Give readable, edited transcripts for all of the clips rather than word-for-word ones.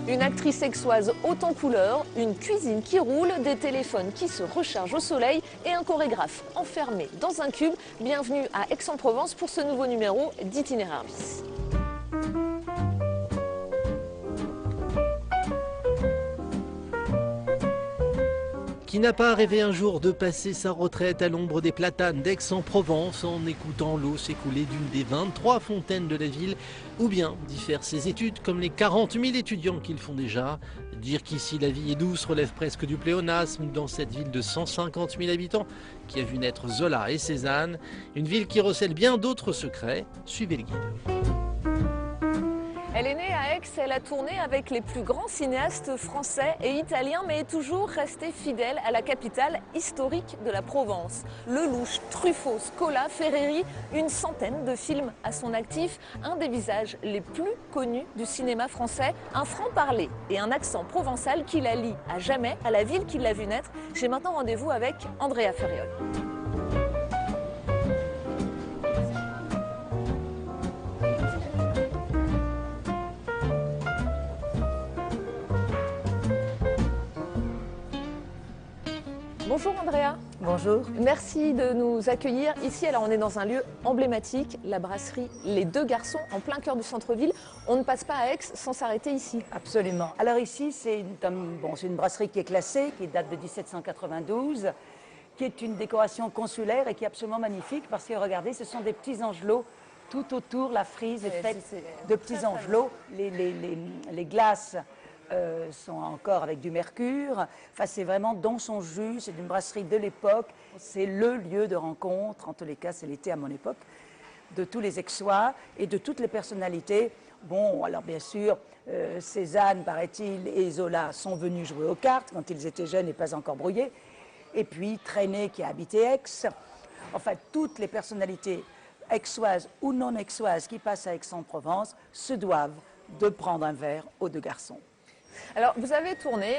Une actrice aixoise haute en couleurs, une cuisine qui roule, des téléphones qui se rechargent au soleil et un chorégraphe enfermé dans un cube. Bienvenue à Aix-en-Provence pour ce nouveau numéro d'Itinéraire Bis. Qui n'a pas rêvé un jour de passer sa retraite à l'ombre des platanes d'Aix-en-Provence en écoutant l'eau s'écouler d'une des 23 fontaines de la ville, ou bien d'y faire ses études comme les 40 000 étudiants qu'ils font déjà. Dire qu'ici la vie est douce relève presque du pléonasme dans cette ville de 150 000 habitants qui a vu naître Zola et Cézanne, une ville qui recèle bien d'autres secrets. Suivez le guide. Elle est née à Aix, elle a tourné avec les plus grands cinéastes français et italiens, mais est toujours restée fidèle à la capitale historique de la Provence. Lelouch, Truffaut, Scola, Ferreri, une centaine de films à son actif, un des visages les plus connus du cinéma français, un franc-parler et un accent provençal qui la lie à jamais à la ville qui l'a vue naître. J'ai maintenant rendez-vous avec Andrea Ferriol. Bonjour Andrea. Bonjour. Merci de nous accueillir ici. Alors on est dans un lieu emblématique, la brasserie Les Deux Garçons, en plein cœur du centre-ville. On ne passe pas à Aix sans s'arrêter ici. Absolument. Alors ici, c'est une brasserie qui est classée, qui date de 1792, qui est une décoration consulaire et qui est absolument magnifique parce que regardez, ce sont des petits angelots tout autour. La frise est faite de petits angelots. Les glaces sont encore avec du mercure. Enfin, c'est vraiment dans son jus, c'est une brasserie de l'époque. C'est le lieu de rencontre, en tous les cas, c'est l'été à mon époque, de tous les Aixois et de toutes les personnalités. Bon, alors bien sûr, Cézanne, paraît-il, et Zola sont venus jouer aux cartes quand ils étaient jeunes et pas encore brouillés. Et puis, Trenet qui a habité Aix. Enfin, toutes les personnalités aixoises ou non aixoises qui passent à Aix-en-Provence se doivent de prendre un verre aux Deux Garçons. Alors, vous avez tourné,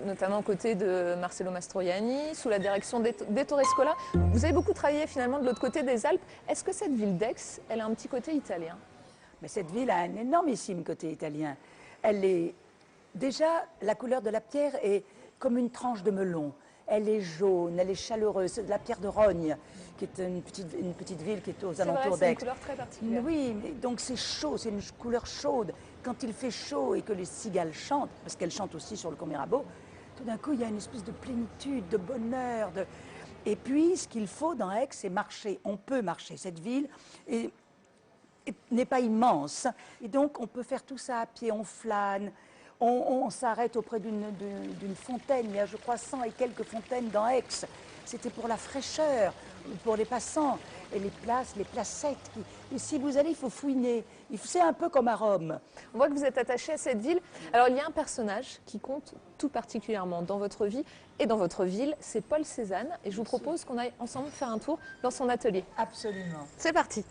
notamment aux côtés de Marcello Mastroianni, sous la direction d'Ettore Scola. Vous avez beaucoup travaillé finalement de l'autre côté des Alpes. Est-ce que cette ville d'Aix, elle a un petit côté italien? Mais cette ville a un énormissime côté italien. Elle est déjà, la couleur de la pierre est comme une tranche de melon. Elle est jaune, elle est chaleureuse. C'est de la pierre de Rogne, qui est une petite ville qui est aux alentours d'Aix. C'est une couleur très particulière. Oui, donc c'est chaud, c'est une couleur chaude. Quand il fait chaud et que les cigales chantent, parce qu'elles chantent aussi sur le Combe Mirabeau, tout d'un coup, il y a une espèce de plénitude, de bonheur. Et puis, ce qu'il faut dans Aix, c'est marcher. On peut marcher. Cette ville n'est pas immense. Et donc, on peut faire tout ça à pied, on flâne. On s'arrête auprès d'une fontaine. Il y a, je crois, 100 et quelques fontaines dans Aix. C'était pour la fraîcheur, pour les passants. Et les placettes. Et si vous allez, il faut fouiner. C'est un peu comme à Rome. On voit que vous êtes attaché à cette ville. Alors, il y a un personnage qui compte tout particulièrement dans votre vie et dans votre ville. C'est Paul Cézanne. Et je vous propose qu'on aille ensemble faire un tour dans son atelier. Absolument. C'est parti.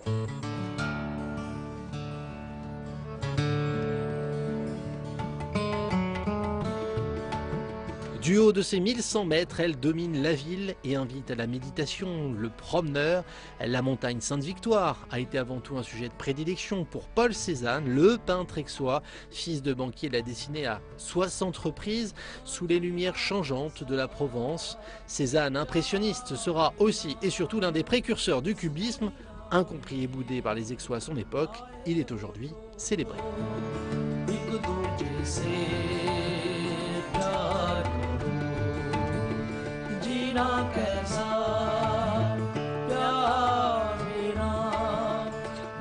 Du haut de ses 1100 mètres, elle domine la ville et invite à la méditation. Le promeneur, la montagne Sainte-Victoire, a été avant tout un sujet de prédilection pour Paul Cézanne, le peintre aixois. Fils de banquier, l'a dessiné à 60 reprises sous les lumières changeantes de la Provence. Cézanne, impressionniste, sera aussi et surtout l'un des précurseurs du cubisme. Incompris et boudé par les Aixois à son époque, il est aujourd'hui célébré.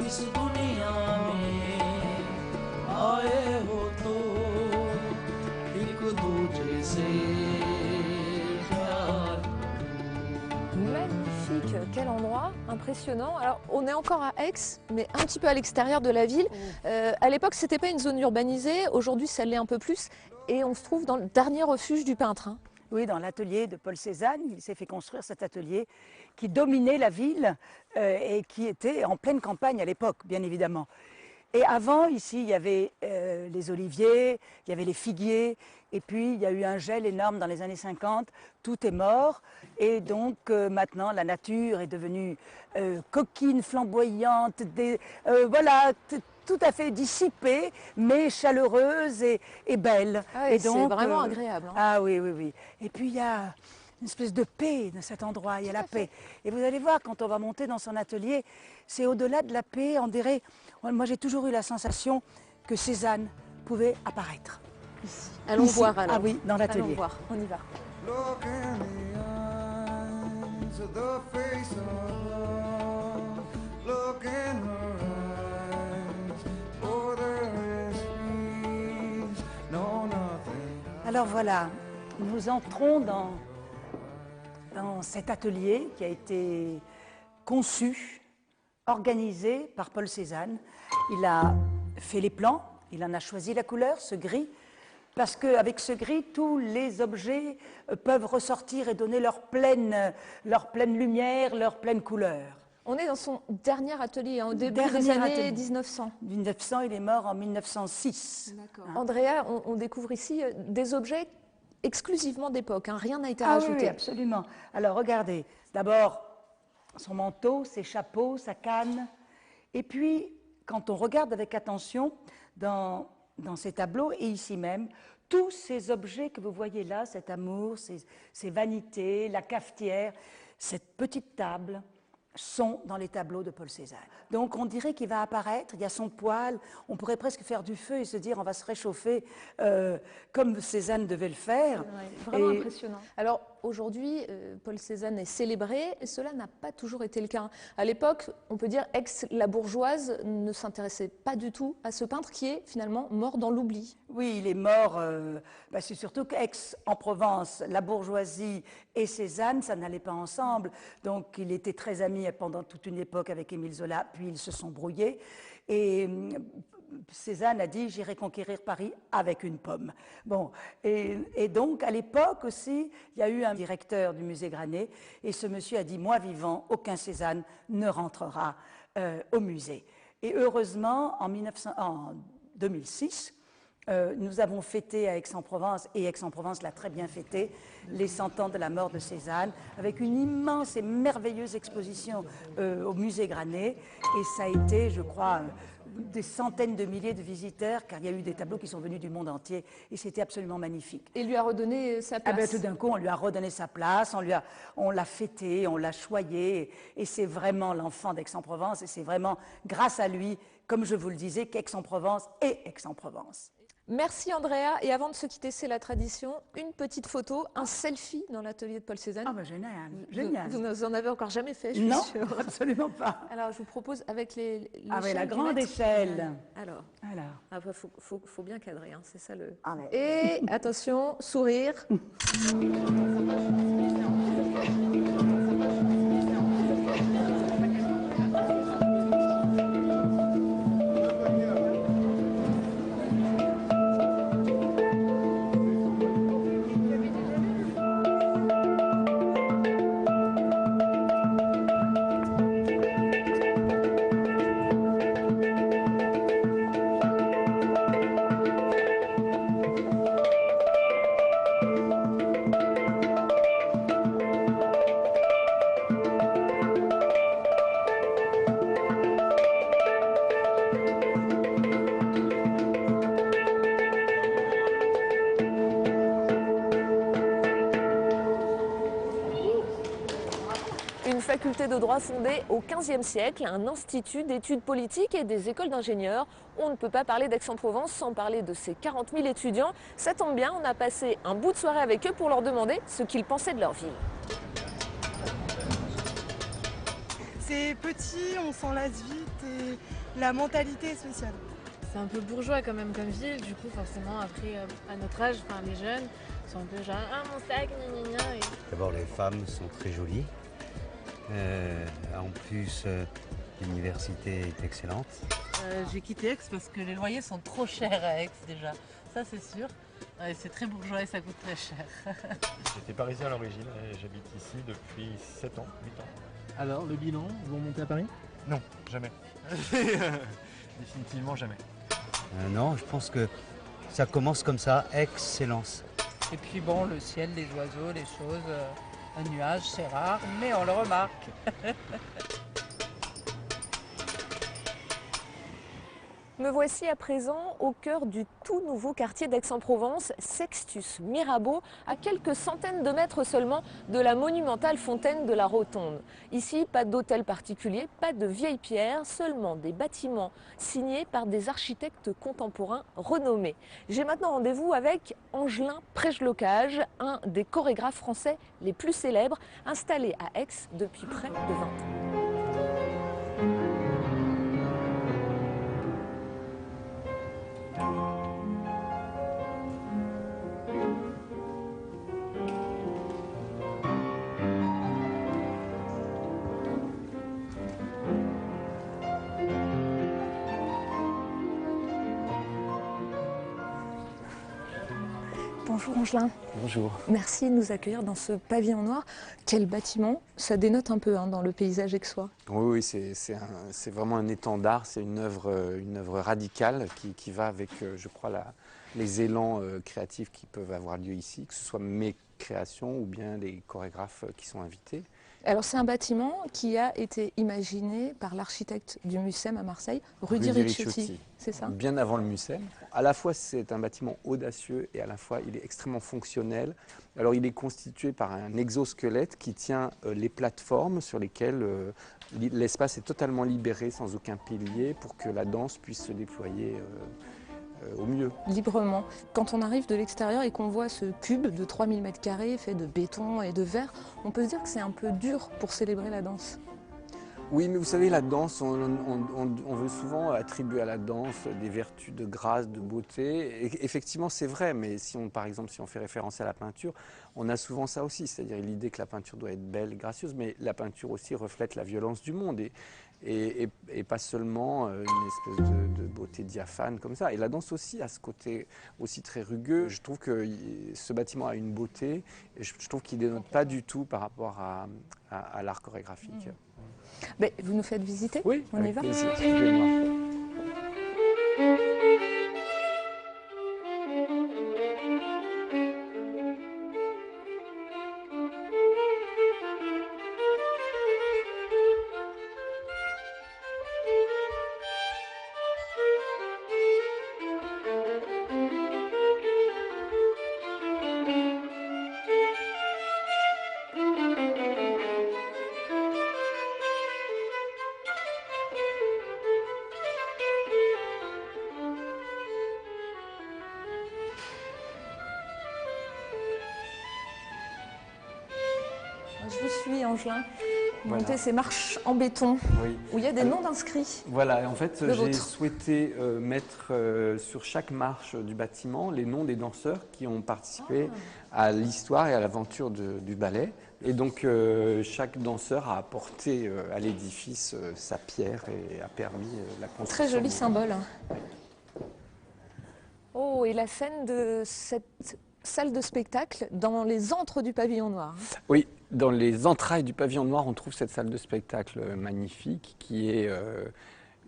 इस दुनिया में आए हो तो एक दूजे से प्यार Magnifique, quel endroit impressionnant. Alors on est encore à Aix, mais un petit peu à l'extérieur de la ville. À l'époque c'était pas une zone urbanisée, aujourd'hui ça l'est un peu plus. Et on se trouve dans le dernier refuge du peintre. Hein. Oui, dans l'atelier de Paul Cézanne, il s'est fait construire cet atelier qui dominait la ville et qui était en pleine campagne à l'époque, bien évidemment. Et avant, ici, il y avait les oliviers, il y avait les figuiers, et puis il y a eu un gel énorme dans les années 50, tout est mort, et donc maintenant la nature est devenue coquine, flamboyante, voilà, tout à fait dissipée, mais chaleureuse et belle. Ah oui, c'est vraiment agréable. Hein. Ah oui, oui, oui. Et puis il y a une espèce de paix dans cet endroit, il y a la paix. Et vous allez voir, quand on va monter dans son atelier, c'est au-delà de la paix, on dirait... Moi j'ai toujours eu la sensation que Cézanne pouvait apparaître. Ici. Allons Ici. voir alors. Ah oui, dans l'atelier. Allons voir, on y va. Look in the eyes of the face of love. Look in her eyes, for there is peace, no nothing. Alors voilà, nous entrons dans cet atelier qui a été conçu, organisé par Paul Cézanne. Il a fait les plans, il en a choisi la couleur, ce gris, parce qu'avec ce gris, tous les objets peuvent ressortir et donner leur pleine lumière, leur pleine couleur. On est dans son dernier atelier, hein, au début Dernier des années atelier. 1900. 1900, il est mort en 1906. D'accord. Andrea, on découvre ici des objets exclusivement d'époque, hein, rien n'a été Ah oui, rajouté. oui, absolument. Alors regardez, d'abord son manteau, ses chapeaux, sa canne. Et puis, quand on regarde avec attention dans ces tableaux, et ici même, tous ces objets que vous voyez là, cet amour, ces vanités, la cafetière, cette petite table, sont dans les tableaux de Paul Cézanne. Donc on dirait qu'il va apparaître, il y a son poêle, on pourrait presque faire du feu et se dire on va se réchauffer comme Cézanne devait le faire. Ouais, vraiment impressionnant. Alors aujourd'hui, Paul Cézanne est célébré, et cela n'a pas toujours été le cas. À l'époque, on peut dire Aix, la bourgeoise, ne s'intéressait pas du tout à ce peintre qui est finalement mort dans l'oubli. Oui, il est mort, c'est surtout qu'Aix-en-Provence, la bourgeoisie et Cézanne, ça n'allait pas ensemble. Donc il était très ami pendant toute une époque avec Émile Zola, puis ils se sont brouillés. Et Cézanne a dit « j'irai conquérir Paris avec une pomme ». Bon, et donc à l'époque aussi, il y a eu un directeur du musée Granet, et ce monsieur a dit « moi vivant, aucun Cézanne ne rentrera au musée ». Et heureusement, en 2006, nous avons fêté à Aix-en-Provence, et Aix-en-Provence l'a très bien fêté, les 100 ans de la mort de Cézanne, avec une immense et merveilleuse exposition au musée Granet. Et ça a été, je crois, des centaines de milliers de visiteurs, car il y a eu des tableaux qui sont venus du monde entier, et c'était absolument magnifique. Et lui a redonné sa place. Tout d'un coup, on lui a redonné sa place, on l'a fêté, on l'a choyé, et c'est vraiment l'enfant d'Aix-en-Provence, et c'est vraiment grâce à lui, comme je vous le disais, qu'Aix-en-Provence est Aix-en-Provence. Merci Andrea, et avant de se quitter, c'est la tradition, une petite photo, un selfie dans l'atelier de Paul Cézanne. Ah génial, génial. Vous n'en avez encore jamais fait, je suis Non, sûre. absolument pas. Alors je vous propose avec la grande échelle. Alors, Alors. Faut bien cadrer, hein, c'est ça le... Ah, ouais. Et attention, sourire. Faculté de droit fondée au XVe siècle, un institut d'études politiques et des écoles d'ingénieurs. On ne peut pas parler d'Aix-en-Provence sans parler de ces 40 000 étudiants. Ça tombe bien, on a passé un bout de soirée avec eux pour leur demander ce qu'ils pensaient de leur ville. C'est petit, on s'en lasse vite et la mentalité est spéciale. C'est un peu bourgeois quand même comme ville, du coup forcément après à notre âge, enfin les jeunes sont un peu genre ah mon sac, gna gna gna. D'abord les femmes sont très jolies. En plus l'université est excellente. J'ai quitté Aix parce que les loyers sont trop chers à Aix déjà, ça c'est sûr. Ouais, c'est très bourgeois et ça coûte très cher. J'étais parisien à l'origine et j'habite ici depuis 7 ans, 8 ans. Alors, le bilan, vous remontez à Paris? Non, jamais. Définitivement jamais. Non, je pense que ça commence comme ça, excellence. Et puis bon, le ciel, les oiseaux, les choses, un nuage, c'est rare, mais on le remarque. Me voici à présent au cœur du tout nouveau quartier d'Aix-en-Provence, Sextus Mirabeau, à quelques centaines de mètres seulement de la monumentale fontaine de la Rotonde. Ici, pas d'hôtel particulier, pas de vieilles pierres, seulement des bâtiments signés par des architectes contemporains renommés. J'ai maintenant rendez-vous avec Angelin Prejlocage, un des chorégraphes français les plus célèbres, installé à Aix depuis près de 20 ans. Bonjour Angelin. Bonjour. Merci de nous accueillir dans ce pavillon noir. Quel bâtiment, ça dénote un peu dans le paysage aixois. Oui, c'est vraiment un étendard, c'est une œuvre radicale qui va avec, je crois, les élans créatifs qui peuvent avoir lieu ici, que ce soit mes créations ou bien les chorégraphes qui sont invités. Alors c'est un bâtiment qui a été imaginé par l'architecte du Mucem à Marseille, Rudy Ricciotti, c'est ça? Bien avant le Mucem. À la fois c'est un bâtiment audacieux et à la fois il est extrêmement fonctionnel. Alors il est constitué par un exosquelette qui tient les plateformes sur lesquelles l'espace est totalement libéré sans aucun pilier pour que la danse puisse se déployer au mieux. Librement. Quand on arrive de l'extérieur et qu'on voit ce cube de 3000 m² fait de béton et de verre, on peut se dire que c'est un peu dur pour célébrer la danse. Oui, mais vous savez, la danse, on veut souvent attribuer à la danse des vertus de grâce, de beauté. Et effectivement, c'est vrai, mais par exemple, si on fait référence à la peinture, on a souvent ça aussi, c'est-à-dire l'idée que la peinture doit être belle, gracieuse, mais la peinture aussi reflète la violence du monde. Et pas seulement une espèce de beauté diaphane comme ça. Et la danse aussi a ce côté aussi très rugueux. Je trouve que ce bâtiment a une beauté et je trouve qu'il ne dénote pas du tout par rapport à l'art chorégraphique. Mais vous nous faites visiter? Oui, on y va. Plaisir. Suivez-moi. Je vous suis, Angelin. Monter Voilà. ces marches en béton Oui. où il y a des noms d'inscrits. Voilà, en fait, Le j'ai vôtre. souhaité mettre sur chaque marche du bâtiment les noms des danseurs qui ont participé à l'histoire et à l'aventure du ballet. Et donc, chaque danseur a apporté à l'édifice sa pierre et a permis la construction. Très joli du- symbole. Oh, et la scène de cette salle de spectacle dans les antres du pavillon noir. Oui, dans les entrailles du pavillon noir, on trouve cette salle de spectacle magnifique qui est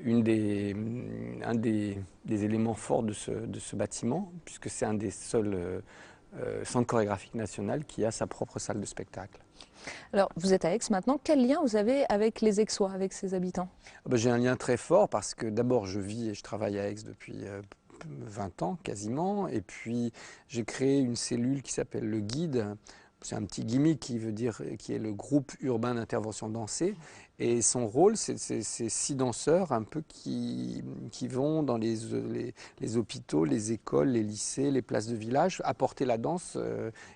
un des éléments forts de ce bâtiment, puisque c'est un des seuls centres chorégraphiques nationaux qui a sa propre salle de spectacle. Alors, vous êtes à Aix maintenant. Quel lien vous avez avec les Aixois, avec ses habitants? J'ai un lien très fort parce que d'abord je vis et je travaille à Aix depuis 20 ans quasiment, et puis j'ai créé une cellule qui s'appelle le Guide. C'est un petit gimmick qui veut dire qui est le groupe urbain d'intervention dansée, et son rôle c'est 6 danseurs un peu qui vont dans les hôpitaux, les écoles, les lycées, les places de village, apporter la danse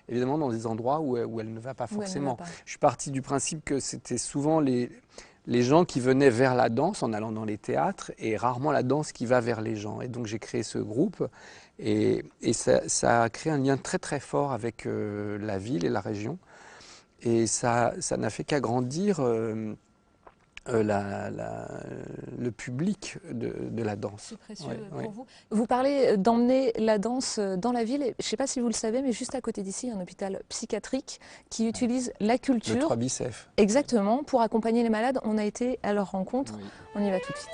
évidemment dans des endroits où elle ne va pas Où elle ne va forcément. pas. Je suis parti du principe que c'était souvent les gens qui venaient vers la danse en allant dans les théâtres et rarement la danse qui va vers les gens. Et donc j'ai créé ce groupe et ça a créé un lien très très fort avec la ville et la région. Et ça n'a fait qu'agrandir le public de la danse. C'est précieux pour vous. Vous parlez d'emmener la danse dans la ville. Je ne sais pas si vous le savez, mais juste à côté d'ici, il y a un hôpital psychiatrique qui utilise la culture. Le 3 bis F. Exactement, pour accompagner les malades. On a été à leur rencontre. Oui. On y va tout de suite.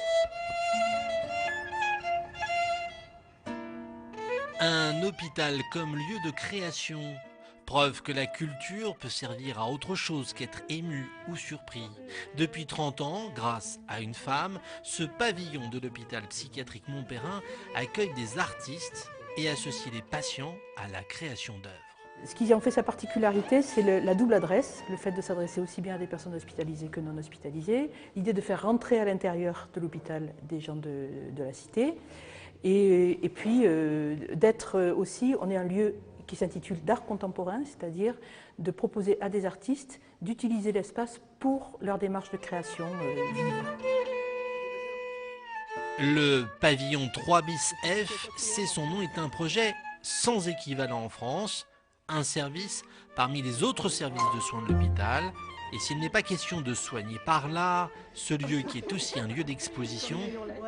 Un hôpital comme lieu de création. Preuve que la culture peut servir à autre chose qu'être ému ou surpris. Depuis 30 ans, grâce à une femme, ce pavillon de l'hôpital psychiatrique Montperrin accueille des artistes et associe les patients à la création d'œuvres. Ce qui en fait sa particularité, c'est la double adresse, le fait de s'adresser aussi bien à des personnes hospitalisées que non hospitalisées, l'idée de faire rentrer à l'intérieur de l'hôpital des gens de la cité, et puis d'être aussi, on est un lieu qui s'intitule d'art contemporain, c'est-à-dire de proposer à des artistes d'utiliser l'espace pour leur démarche de création vive. Le pavillon 3 bis F, c'est son nom, est un projet sans équivalent en France, un service parmi les autres services de soins de l'hôpital. Et s'il n'est pas question de soigner par l'art, ce lieu qui est aussi un lieu d'exposition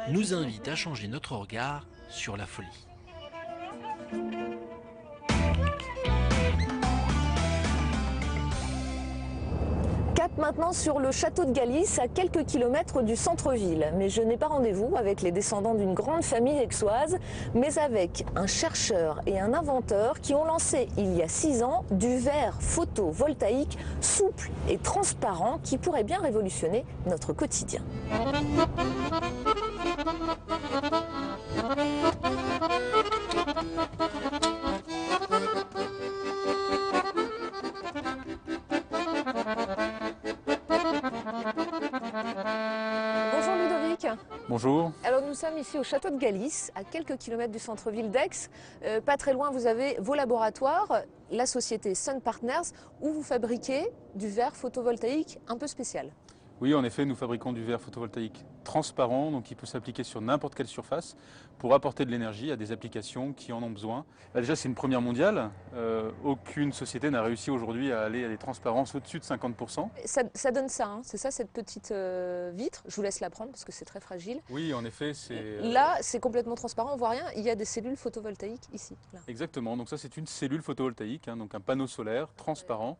nous invite à changer notre regard sur la folie. Cap maintenant sur le château de Galice, à quelques kilomètres du centre-ville. Mais je n'ai pas rendez-vous avec les descendants d'une grande famille aixoise, mais avec un chercheur et un inventeur qui ont lancé il y a 6 ans du verre photovoltaïque souple et transparent qui pourrait bien révolutionner notre quotidien. Bonjour Ludovic. Bonjour. Alors nous sommes ici au château de Galice, à quelques kilomètres du centre-ville d'Aix. Pas très loin, vous avez vos laboratoires, la société Sun Partners, où vous fabriquez du verre photovoltaïque un peu spécial. Oui, en effet, nous fabriquons du verre photovoltaïque transparent, donc qui peut s'appliquer sur n'importe quelle surface pour apporter de l'énergie à des applications qui en ont besoin. Là, déjà, c'est une première mondiale. Aucune société n'a réussi aujourd'hui à aller à des transparences au-dessus de 50%. Ça donne ça, hein, c'est ça cette petite vitre. Je vous laisse la prendre parce que c'est très fragile. Oui, en effet, c'est... Là, c'est complètement transparent, on voit rien. Il y a des cellules photovoltaïques ici. Là. Exactement, donc ça c'est une cellule photovoltaïque, hein, donc un panneau solaire transparent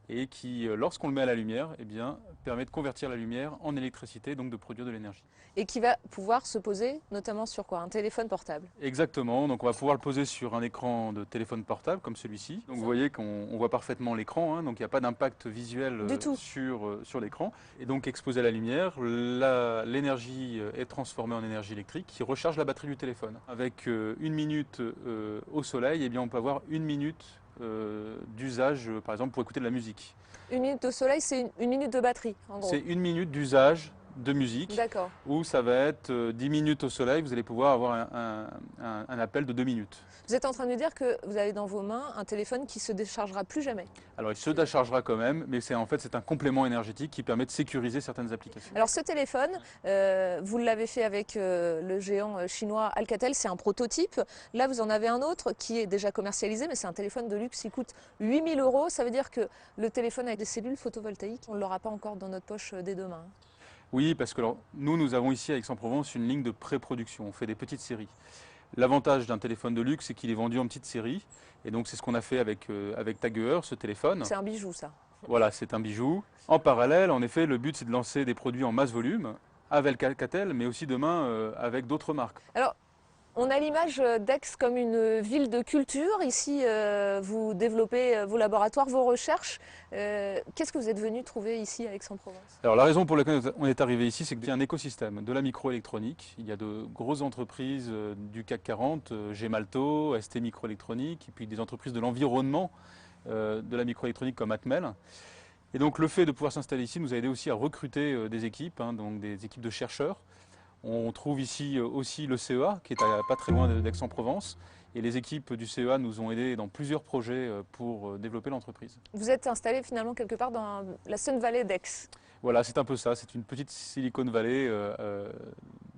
et qui, lorsqu'on le met à la lumière, eh bien, permet de convertir la lumière en électricité, donc de produire de l'énergie. Et qui va pouvoir se poser notamment sur quoi? Un téléphone portable? Exactement, donc on va pouvoir le poser sur un écran de téléphone portable comme celui-ci. Donc vous voyez qu'on voit parfaitement l'écran, hein, donc il n'y a pas d'impact visuel sur l'écran. Et donc exposé à la lumière, l'énergie est transformée en énergie électrique qui recharge la batterie du téléphone. Avec 1 minute au soleil, eh bien, on peut avoir 1 minute d'usage, par exemple, pour écouter de la musique. 1 minute au soleil, c'est 1 minute de batterie, en gros. C'est 1 minute d'usage de musique, où ça va être 10 minutes au soleil, vous allez pouvoir avoir un appel de 2 minutes. Vous êtes en train de me dire que vous avez dans vos mains un téléphone qui se déchargera plus jamais? Alors il se déchargera quand même, mais en fait c'est un complément énergétique qui permet de sécuriser certaines applications. Alors ce téléphone, vous l'avez fait avec le géant chinois Alcatel, c'est un prototype. Là vous en avez un autre qui est déjà commercialisé, mais c'est un téléphone de luxe, il coûte 8 000 €. Ça veut dire que le téléphone avec des cellules photovoltaïques, on ne l'aura pas encore dans notre poche dès demain. Oui, parce que nous avons ici à Aix-en-Provence une ligne de pré-production, on fait des petites séries. L'avantage d'un téléphone de luxe, c'est qu'il est vendu en petites séries. Et donc c'est ce qu'on a fait avec Tageuer, ce téléphone. C'est un bijou ça. Voilà, c'est un bijou. En parallèle, en effet, le but c'est de lancer des produits en masse volume avec Alcatel, mais aussi demain avec d'autres marques. Alors, on a l'image d'Aix comme une ville de culture. Ici, vous développez vos laboratoires, vos recherches. Qu'est-ce que vous êtes venu trouver ici à Aix-en-Provence? Alors la raison pour laquelle on est arrivé ici, c'est qu'il y a un écosystème de la microélectronique. Il y a de grosses entreprises du CAC 40, Gemalto, ST Microélectronique, et puis des entreprises de l'environnement de la microélectronique comme Atmel. Et donc le fait de pouvoir s'installer ici nous a aidé aussi à recruter des équipes, hein, donc des équipes de chercheurs. On trouve ici aussi le CEA, qui est pas très loin d'Aix-en-Provence. Et les équipes du CEA nous ont aidés dans plusieurs projets pour développer l'entreprise. Vous êtes installé finalement quelque part dans la Sun Valley d'Aix? Voilà, c'est un peu ça, c'est une petite Silicon Valley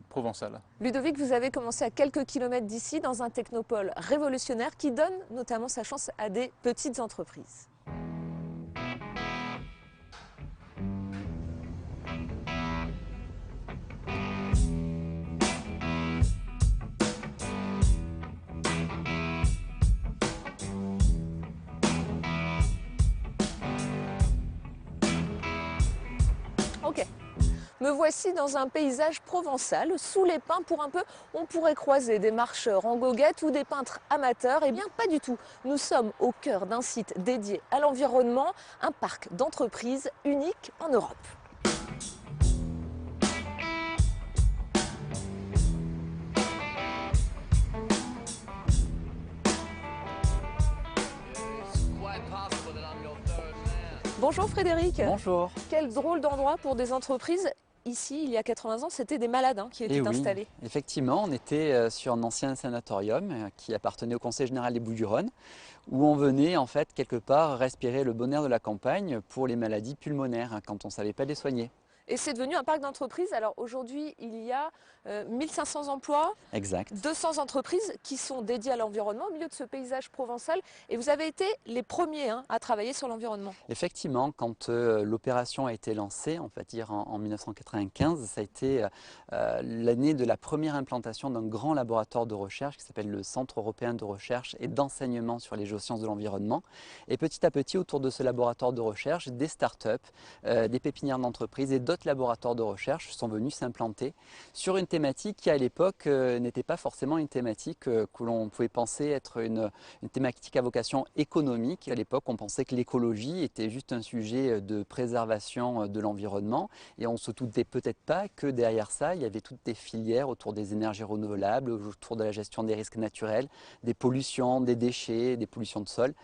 provençale. Ludovic, vous avez commencé à quelques kilomètres d'ici dans un technopole révolutionnaire qui donne notamment sa chance à des petites entreprises. Ok. Me voici dans un paysage provençal, sous les pins pour un peu, on pourrait croiser des marcheurs en goguette ou des peintres amateurs. Eh bien pas du tout, nous sommes au cœur d'un site dédié à l'environnement, un parc d'entreprises unique en Europe. Bonjour Frédéric. Bonjour. Quel drôle d'endroit pour des entreprises. Ici, il y a 80 ans, c'était des malades qui étaient installés. Effectivement, on était sur un ancien sanatorium qui appartenait au Conseil général des Bouches-du-Rhône, où on venait en fait quelque part respirer le bon air de la campagne pour les maladies pulmonaires quand on ne savait pas les soigner. Et c'est devenu un parc d'entreprises. Alors aujourd'hui, il y a 1500 emplois, exact. 200 entreprises qui sont dédiées à l'environnement au milieu de ce paysage provençal. Et vous avez été les premiers à travailler sur l'environnement. Effectivement, quand l'opération a été lancée, on va dire en 1995, ça a été l'année de la première implantation d'un grand laboratoire de recherche qui s'appelle le Centre européen de recherche et d'enseignement sur les géosciences de l'environnement. Et petit à petit, autour de ce laboratoire de recherche, des start-up, des pépinières d'entreprises et d'autres laboratoires de recherche sont venus s'implanter sur une thématique qui à l'époque n'était pas forcément une thématique que l'on pouvait penser être une thématique à vocation économique. À l'époque, on pensait que l'écologie était juste un sujet de préservation de l'environnement et on ne se doutait peut-être pas que derrière ça, il y avait toutes des filières autour des énergies renouvelables, autour de la gestion des risques naturels, des pollutions, des déchets, des pollutions de sol.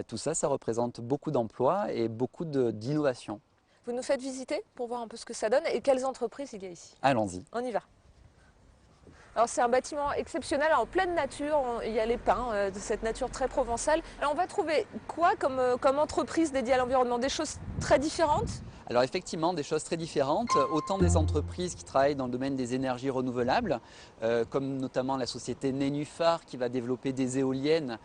Tout ça, ça représente beaucoup d'emplois et beaucoup d'innovation. Vous nous faites visiter pour voir un peu ce que ça donne et quelles entreprises il y a ici. Allons-y. On y va. Alors c'est un bâtiment exceptionnel, en pleine nature, il y a les pins de cette nature très provençale. Alors on va trouver quoi comme entreprise dédiée à l'environnement? Des choses très différentes? Alors effectivement, des choses très différentes, autant des entreprises qui travaillent dans le domaine des énergies renouvelables, comme notamment la société Nénuphar qui va développer des éoliennes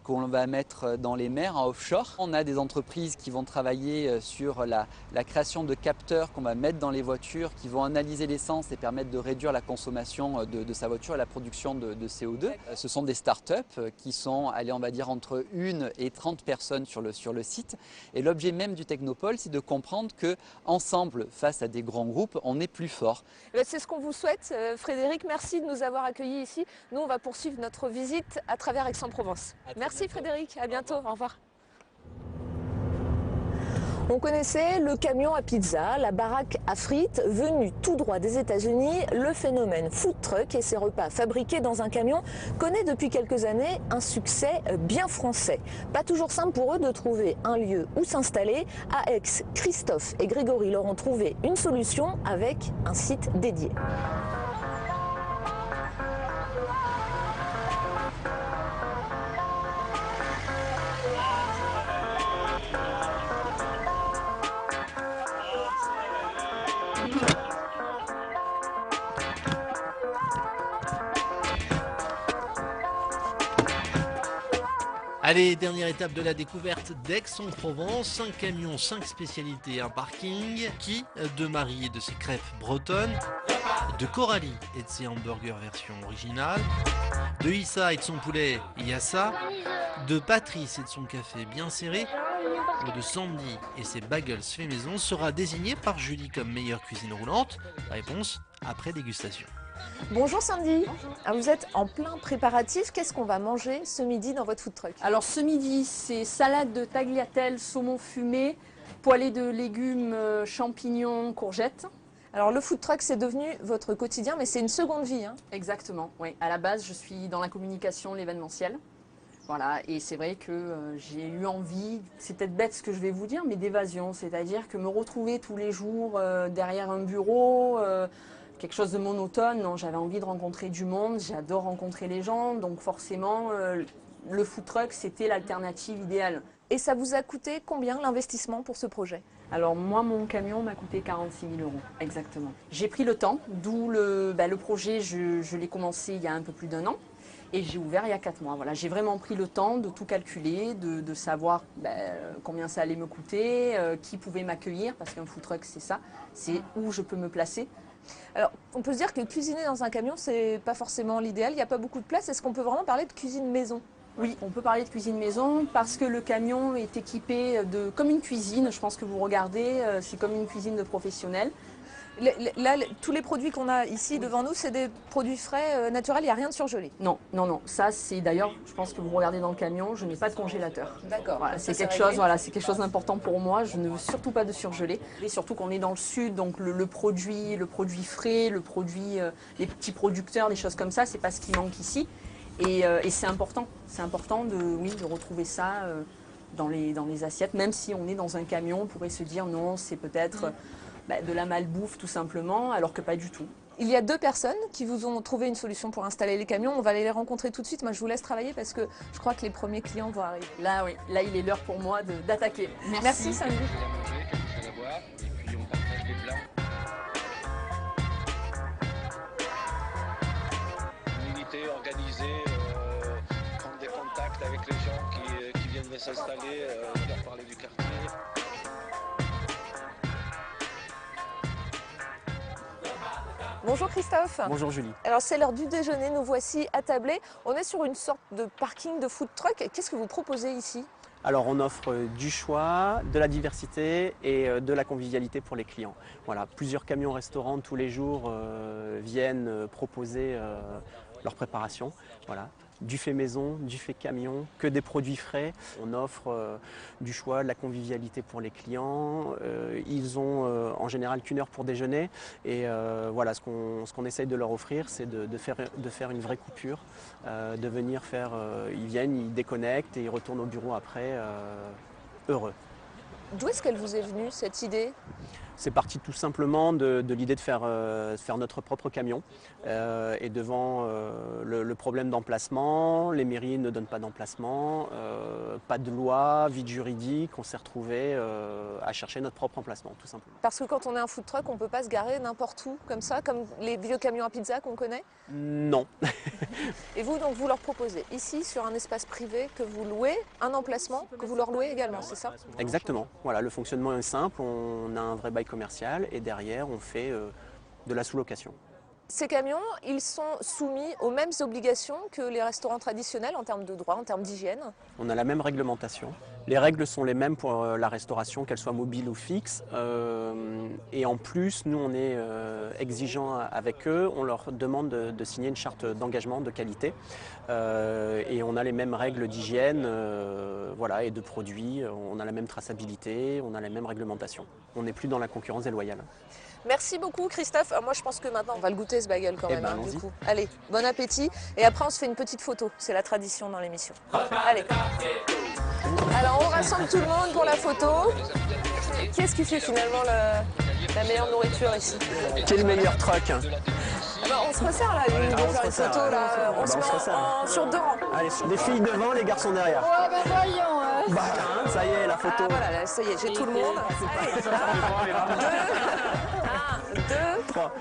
qu'on va mettre dans les mers en offshore. On a des entreprises qui vont travailler sur la création de capteurs qu'on va mettre dans les voitures, qui vont analyser l'essence et permettre de réduire la consommation de sa voiture et la production de CO2. Ce sont des start-up qui sont, allez, on va dire, entre 1 et 30 personnes sur le site. Et l'objet même du Technopole, c'est de comprendre qu'ensemble, face à des grands groupes, on est plus fort. C'est ce qu'on vous souhaite, Frédéric. Merci de nous avoir accueillis ici. Nous, on va poursuivre notre visite à travers Aix-en-Provence. Merci Frédéric, à bientôt, au revoir. On connaissait le camion à pizza, la baraque à frites, venu tout droit des États-Unis. Le phénomène food truck et ses repas fabriqués dans un camion connaît depuis quelques années un succès bien français. Pas toujours simple pour eux de trouver un lieu où s'installer. À Aix, Christophe et Grégory leur ont trouvé une solution avec un site dédié. Allez, dernière étape de la découverte d'Aix-en-Provence, 5 camions, 5 spécialités, un parking, qui de Marie et de ses crêpes bretonnes, de Coralie et de ses hamburgers version originale, de Issa et de son poulet Yassa, de Patrice et de son café bien serré, ou de Sandy et ses bagels fait maison sera désigné par Julie comme meilleure cuisine roulante. Réponse après dégustation. Bonjour Sandy. Bonjour. Alors vous êtes en plein préparatif. Qu'est-ce qu'on va manger ce midi dans votre food truck? Alors ce midi, c'est salade de tagliatelle, saumon fumé, poêlée de légumes, champignons, courgettes. Alors le food truck, c'est devenu votre quotidien, mais c'est une seconde vie. Exactement, oui. À la base, je suis dans la communication, l'événementiel. Voilà, et c'est vrai que j'ai eu envie, c'est peut-être bête ce que je vais vous dire, mais d'évasion. C'est-à-dire que me retrouver tous les jours derrière un bureau, quelque chose de monotone, non, j'avais envie de rencontrer du monde, j'adore rencontrer les gens, donc forcément le food truck c'était l'alternative idéale. Et ça vous a coûté combien l'investissement pour ce projet? Alors moi, mon camion m'a coûté 46 000 euros, exactement. J'ai pris le temps, d'où le projet, je l'ai commencé il y a un peu plus d'1 an. Et j'ai ouvert il y a 4 mois. Voilà, j'ai vraiment pris le temps de tout calculer, de savoir combien ça allait me coûter, qui pouvait m'accueillir, parce qu'un food truck, c'est ça, c'est où je peux me placer. Alors, on peut se dire que cuisiner dans un camion, c'est pas forcément l'idéal, il n'y a pas beaucoup de place. Est-ce qu'on peut vraiment parler de cuisine maison? Oui, on peut parler de cuisine maison parce que le camion est équipé comme une cuisine. Je pense que vous regardez, c'est comme une cuisine de professionnels. Là, tous les produits qu'on a ici devant nous, c'est des produits frais, naturels, il n'y a rien de surgelé. Non, non, non. Ça, c'est d'ailleurs, je pense que vous regardez dans le camion, je n'ai pas de congélateur. D'accord. Voilà, c'est quelque chose d'important pour moi. Je ne veux surtout pas de surgelé. Et surtout qu'on est dans le sud, donc le produit frais, les petits producteurs, des choses comme ça, c'est pas ce qui manque ici. Et c'est important. C'est important de retrouver ça dans les assiettes, même si on est dans un camion, on pourrait se dire non, c'est peut-être de la malbouffe tout simplement, alors que pas du tout. Il y a 2 personnes qui vous ont trouvé une solution pour installer les camions. On va aller les rencontrer tout de suite. Moi, je vous laisse travailler parce que je crois que les premiers clients vont arriver. Là, oui, là, il est l'heure pour moi d'attaquer. Merci Sandy. Une unité organisée, prendre des contacts avec les gens qui viennent de s'installer, leur parler du quartier. Bonjour Christophe. Bonjour Julie. Alors c'est l'heure du déjeuner, nous voici attablés. On est sur une sorte de parking de food truck. Qu'est-ce que vous proposez ici? Alors on offre du choix, de la diversité et de la convivialité pour les clients. Voilà, plusieurs camions restaurants tous les jours viennent proposer leur préparation. Voilà. Du fait maison, du fait camion, que des produits frais. On offre du choix, de la convivialité pour les clients. Ils ont en général qu'1 heure pour déjeuner. Et voilà, ce qu'on essaye de leur offrir, c'est de faire une vraie coupure, de venir faire... ils viennent, ils déconnectent et ils retournent au bureau après, heureux. D'où est-ce qu'elle vous est venue, cette idée? C'est parti tout simplement de l'idée de faire notre propre camion. Et devant le problème d'emplacement, les mairies ne donnent pas d'emplacement, pas de loi, vide juridique, on s'est retrouvé à chercher notre propre emplacement, tout simplement. Parce que quand on est un food truck, on ne peut pas se garer n'importe où, comme ça, comme les vieux camions à pizza qu'on connaît? Non. Et vous, donc, vous leur proposez, ici, sur un espace privé, que vous louez, un emplacement, que vous leur louez également, c'est ça? Exactement. Voilà, le fonctionnement est simple, on a un vrai bail commercial et derrière, on fait de la sous-location. Ces camions, ils sont soumis aux mêmes obligations que les restaurants traditionnels en termes de droit, en termes d'hygiène? On a la même réglementation. Les règles sont les mêmes pour la restauration, qu'elle soit mobile ou fixe. Et en plus, nous, on est exigeants avec eux. On leur demande de signer une charte d'engagement de qualité. Et on a les mêmes règles d'hygiène voilà, et de produits. On a la même traçabilité, on a la même réglementation. On n'est plus dans la concurrence déloyale. Merci beaucoup Christophe. Alors moi je pense que maintenant on va le goûter ce bagel quand même. Du coup. Allez, bon appétit. Et après on se fait une petite photo. C'est la tradition dans l'émission. Allez. Alors on rassemble tout le monde pour la photo. Qui est-ce qui fait finalement la meilleure nourriture ici? Quel est le meilleur truck? On se resserre là, de faire une photo là. On se met sur 2 rangs. Allez, les filles devant, les garçons derrière. Ouais, bah voyons. Ça y est, la photo. Ah voilà, ça y est, j'ai tout le monde. Allez, 1, 2, 3.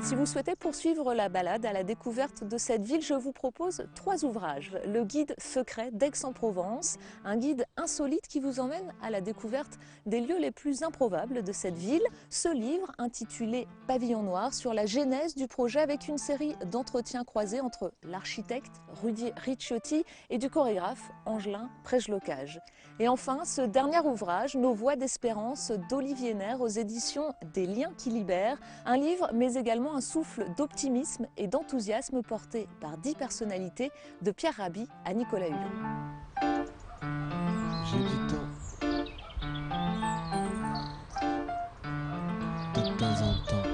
Si vous souhaitez poursuivre la balade à la découverte de cette ville, je vous propose 3 ouvrages. Le guide secret d'Aix-en-Provence, un guide insolite qui vous emmène à la découverte des lieux les plus improbables de cette ville. Ce livre, intitulé Pavillon Noir, sur la genèse du projet avec une série d'entretiens croisés entre l'architecte Rudy Ricciotti et du chorégraphe Angelin Prejlocage. Et enfin, ce dernier ouvrage, Nos voix d'espérance d'Olivier Nair aux éditions Des liens qui libèrent, un livre mais également un souffle d'optimisme et d'enthousiasme porté par 10 personnalités, de Pierre Rabhi à Nicolas Hulot. J'ai du temps. De temps en temps.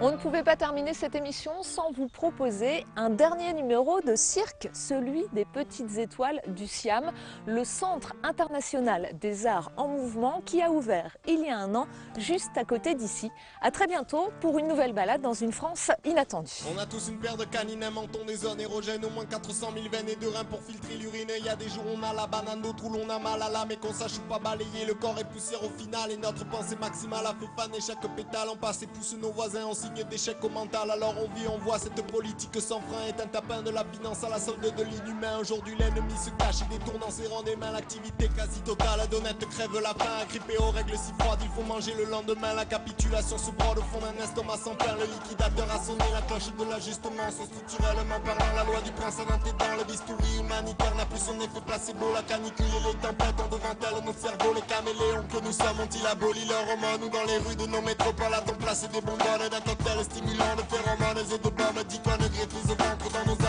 On ne pouvait pas terminer cette émission sans vous proposer un dernier numéro de cirque, celui des Petites Étoiles du Siam, le Centre international des arts en mouvement qui a ouvert il y a un an, juste à côté d'ici. À très bientôt pour une nouvelle balade dans une France inattendue. On a tous une paire de canines, un menton, des zones érogènes, au moins 400 000 veines et de reins pour filtrer l'urine. Il y a des jours où on a la banane, d'autres où l'on a mal à l'âme et qu'on sache ou pas balayer. Le corps est poussière au final et notre pensée maximale a fait faner chaque pétale. On passe et pousse nos voisins en signe d'échec au mental. Alors on vit, on voit cette politique sans frein est un tapin de la finance à la solde de l'inhumain. Aujourd'hui l'ennemi se cache et détourne en serrant des mains. L'activité quasi totale d'honnête crève la faim. Agrippé aux règles si froides, il faut manger le lendemain. La capitulation se brode au fond d'un estomac sans pain. Le liquidateur a sonné la cloche de l'ajustement. Sont structurellement parlant, la loi du prince a dans tes dents. Le bistouri humanitaire n'a plus son effet placebo. La canicule et les tempêtes ont devant elles nos cerveaux. Les caméléons que nous sommes ont-ils aboli leur hormones? Ou dans les rues de nos métropoles a-t-on placé des bonbonnes d'un cocktail stimulant de phéromones et de bombes d'icônes griffes au ventre dans nos